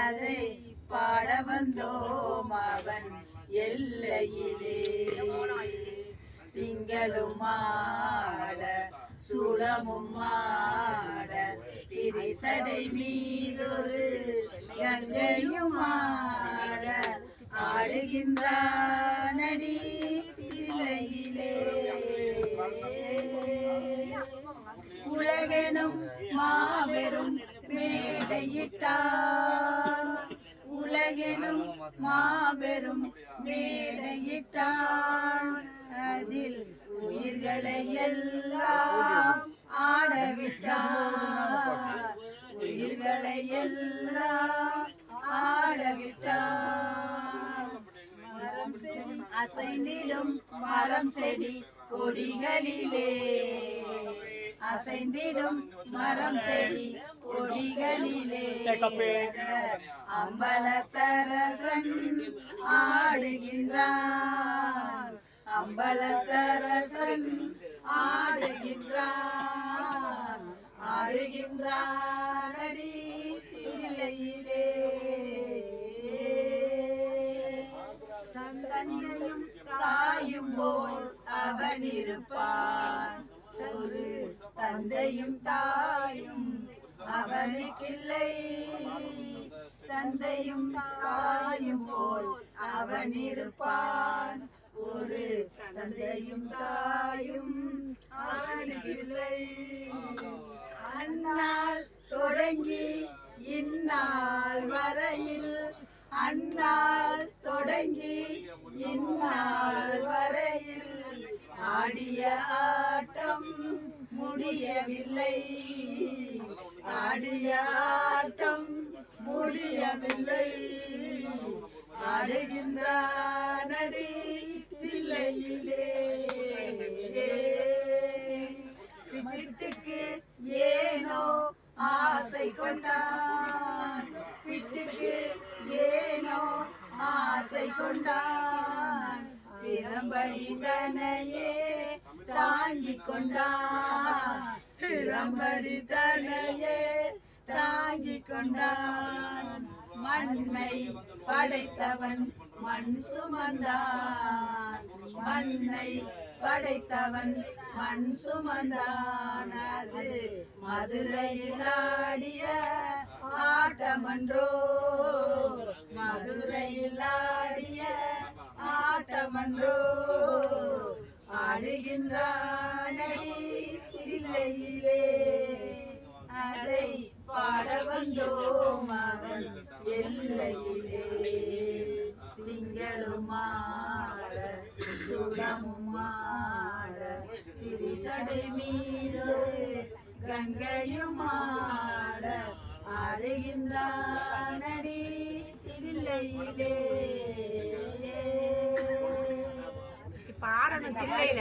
அதை பாட வந்தோம் அவன் எல்லையிலே. திங்களும் ஆட சூளமும் ஆட திரிசடை மீதொரு கங்கையும் ஆட ஆடுகின்றானடி திலையிலே. உலகெனும் மாபெரும் மேடையிட்டார், உலகெனும் மாபெரும் மேடையிட்டார், அதில் உயிர்களை எல்லாம் ஆடவிட்டார், உயிர்களை எல்லாம் ஆடவிட்டார். மரம் செடி அசைந்திடும் மரம் செடி கொடிகளிலே, அசைந்திடும் மரம் செடி கொடிகளிலே அம்பலத்தரசன் ஆடுகின்றான், அம்பலத்தரசன் ஆடுகின்றான், ஆடுகின்றான் அடி தில்லையிலே. தந்தையும் தாயும் போல் அவன் இருப்பான், ஒரு தந்தையும் தாயும் அவனுக்கில்லை. தந்தையும் தாயும் போல் அவன் இருப்பான், ஒரு தந்தையும் தாயும் அவனுக்கில்லை. அந்நாள் தொடங்கி இந்நாள் வரையில், அந்நாள் தொடங்கி இந்நாள் வரையில் ஆடிய ஆட்டம் முடியவில்லை, ஆடிய ஆட்டம் முடியவில்லை. ஆடுகின்றானடி தில்லையிலே. வீட்டுக்கு ஏனோ ஆசை கொண்டான், வீட்டுக்கு ஏனோ ஆசை கொண்டான், பிரம்படி தனையே தாங்கிக் கொண்டான், பிரம்படி தனையே தாங்கிக் கொண்டான். மண்ணை படைத்தவன் மண் சுமந்தான், மண்ணை படைத்தவன் மண் சுமந்தான். அது மதுரையில் ஆடிய ஆட்டமன்றோ, மதுரையில் ஆடிய ஆட்டமன்றோ. ஆடுகின்றானடி தில்லையிலே, அதை பாட வந்தோம் அவன் எல்லையிலே. திங்களும் ஆட சுடமும் ஆட திரிசடை மீதொரு கங்கையும் ஆட ஆடுகின்றானடி தில்லையிலே. பாடணும் தில்லையில.